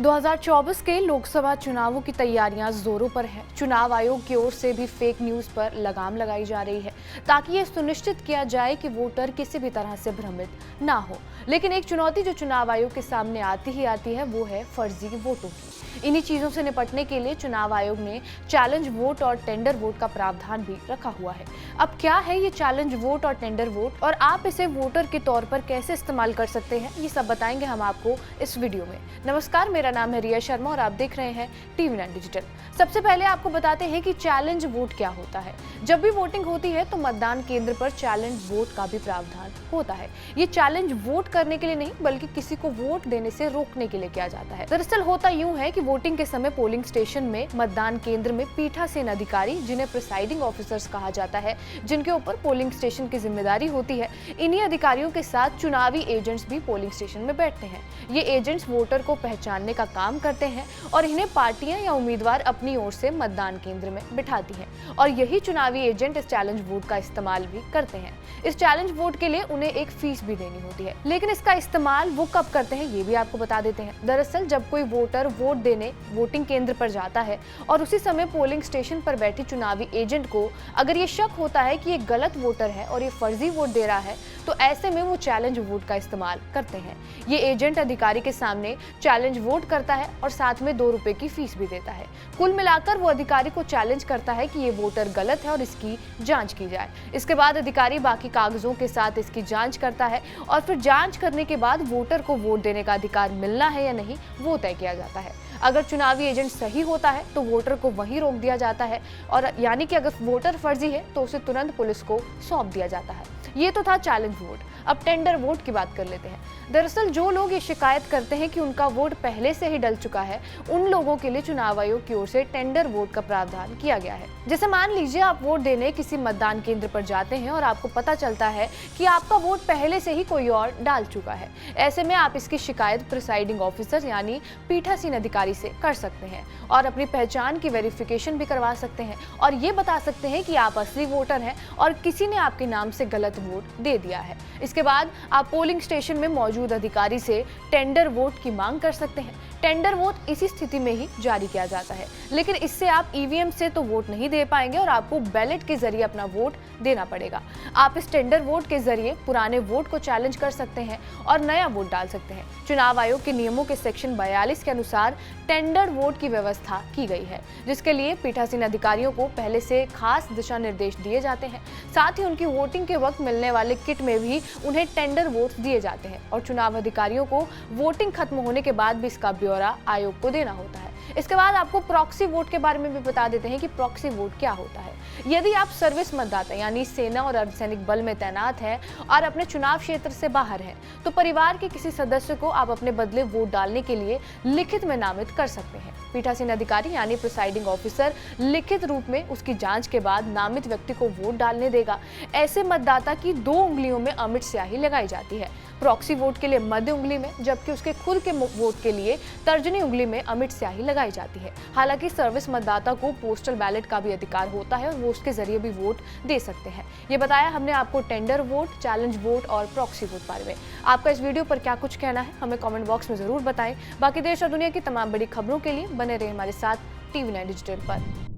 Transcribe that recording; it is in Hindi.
2024 के लोकसभा चुनावों की तैयारियां जोरों पर हैं। चुनाव आयोग की ओर से भी फेक न्यूज पर लगाम लगाई जा रही है ताकि ये सुनिश्चित किया जाए कि वोटर किसी भी तरह से भ्रमित ना हो। लेकिन एक चुनौती जो चुनाव आयोग के सामने आती है वो है फर्जी वोटों की। इन्हीं चीजों से निपटने के लिए चुनाव आयोग ने चैलेंज वोट और टेंडर वोट का प्रावधान भी रखा हुआ है। अब क्या है ये चैलेंज वोट और टेंडर वोट और आप इसे वोटर के तौर पर कैसे इस्तेमाल कर सकते हैं, ये सब बताएंगे हम आपको इस वीडियो में। नमस्कार, मेरा नाम है रिया शर्मा और आप देख रहे हैं TV9 डिजिटल। सबसे पहले आपको बताते हैं कि चैलेंज वोट क्या होता है। जब भी वोटिंग होती है तो मतदान केंद्र पर चैलेंज वोट का भी प्रावधान होता है। ये चैलेंज वोट करने के लिए नहीं बल्कि किसी को वोट देने से रोकने के लिए किया जाता है। दरअसल होता यूं है कि वोटिंग के समय पोलिंग स्टेशन में मतदान केंद्र में पीठासीन अधिकारी, जिन्हें प्रिसाइडिंग ऑफिसर्स कहा जाता है, जिनके ऊपर पोलिंग स्टेशन की जिम्मेदारी होती है, इन्हीं अधिकारियों के साथ चुनावी एजेंट्स भी पोलिंग स्टेशन में बैठते हैं। ये एजेंट्स वोटर को पहचानने का काम करते हैं और इन्हें पार्टियां या उम्मीदवार अपनी ओर से मतदान केंद्र में बिठाती हैं और यही चुनावी एजेंट इस चैलेंज वोट का इस्तेमाल भी करते हैं। इस चैलेंज वोट के लिए उन्हें एक फीस भी देनी होती है, लेकिन इसका इस्तेमाल वो कब करते हैं ये भी आपको बता देते हैं। दरअसल जब कोई वोटर वोट देने वोटिंग केंद्र पर जाता है और उसी समय पोलिंग स्टेशन पर बैठी चुनावी एजेंट को अगर ये शक होता है कि ये गलत वोटर है और ये फर्जी वोट दे रहा है, तो ऐसे में वो चैलेंज वोट का इस्तेमाल करते हैं। ये एजेंट अधिकारी के सामने चैलेंज वोट करता है और साथ में 2 रुपए की फीस भी देता है। कुल मिलाकर वो अधिकारी को चैलेंज करता है कि ये वोटर गलत है और इसकी जांच की जाए। इसके बाद अधिकारी बाकी कागजों के साथ इसकी जांच करता है और फिर जांच करने के बाद वोटर को वोट देने का अधिकार मिलना है या नहीं वो तय किया जाता है। अगर चुनावी एजेंट सही होता है तो वोटर को वहीं रोक दिया जाता है और यानी कि अगर वोटर फर्जी है तो उसे तुरंत पुलिस को सौंप दिया जाता है। ये तो था चैलेंज वोट। अब टेंडर वोट की बात कर लेते हैं। दरअसल जो लोग ये शिकायत करते हैं कि उनका वोट पहले से ही डल चुका है, उन लोगों के लिए चुनाव आयोग की ओर से टेंडर वोट का प्रावधान किया गया है। जैसे मान लीजिए आप वोट देने किसी मतदान केंद्र पर जाते हैं और आपको पता चलता है कि आपका वोट पहले से ही कोई और डाल चुका है। ऐसे में आप इसकी शिकायत प्रिसाइडिंग ऑफिसर यानी पीठासीन अधिकारी से कर सकते हैं और अपनी पहचान की वेरिफिकेशन भी करवा सकते हैं और ये बता सकते हैं कि आप असली वोटर हैं और किसी ने आपके नाम से गलत वोट दे दिया है। इसके बाद आप पोलिंग स्टेशन में मौजूद अधिकारी से टेंडर वोट की मांग कर सकते हैं। टेंडर वोट इसी स्थिति में ही जारी किया जाता है, लेकिन इससे आप ईवीएम से तो वोट नहीं दे पाएंगे और आपको बैलेट के जरिए अपना वोट देना पड़ेगा। आप इस टेंडर वोट के जरिए पुराने वोट को चैलेंज कर सकते हैं और नया वोट डाल सकते हैं। चुनाव आयोग के नियमों के सेक्शन 42 के अनुसार टेंडर वोट की व्यवस्था की गई है, जिसके लिए पीठासीन अधिकारियों को पहले से खास दिशा निर्देश दिए जाते हैं। साथ ही उनकी वोटिंग के वक्त मिलने वाले किट में भी उन्हें टेंडर वोट दिए जाते हैं और चुनाव अधिकारियों को वोटिंग खत्म होने के बाद भी इसका ब्यौरा आयोग को देना होता है। इसके बाद आपको प्रॉक्सी वोट के बारे में भी बता देते हैं कि प्रॉक्सी वोट क्या होता है। यदि आप सर्विस मतदाता यानी सेना और अर्धसैनिक बल में तैनात हैं और अपने चुनाव क्षेत्र से बाहर हैं, तो परिवार के किसी सदस्य को आप अपने बदले वोट डालने के लिए लिखित में नामित कर सकते हैं। पीठासीन अधिकारी यानी प्रिसाइडिंग ऑफिसर लिखित रूप में उसकी जांच के बाद नामित व्यक्ति को वोट डालने देगा। ऐसे मतदाता की 2 उंगलियों में अमिट स्याही लगाई जाती है। प्रॉक्सी वोट के लिए मध्य उंगली में, जबकि उसके खुद के वोट के लिए तर्जनी उंगली में अमिट स्याही लगाई जाती है। हालांकि सर्विस मतदाता को पोस्टल बैलेट का भी अधिकार होता है और वो उसके जरिए भी वोट दे सकते हैं। ये बताया हमने आपको टेंडर वोट, चैलेंज वोट और प्रॉक्सी वोट बारे में। आपका इस वीडियो पर क्या कुछ कहना है हमें कमेंट बॉक्स में जरूर बताएं। बाकी देश और दुनिया की तमाम बड़ी खबरों के लिए बने रहे हमारे साथ TV9 डिजिटल पर।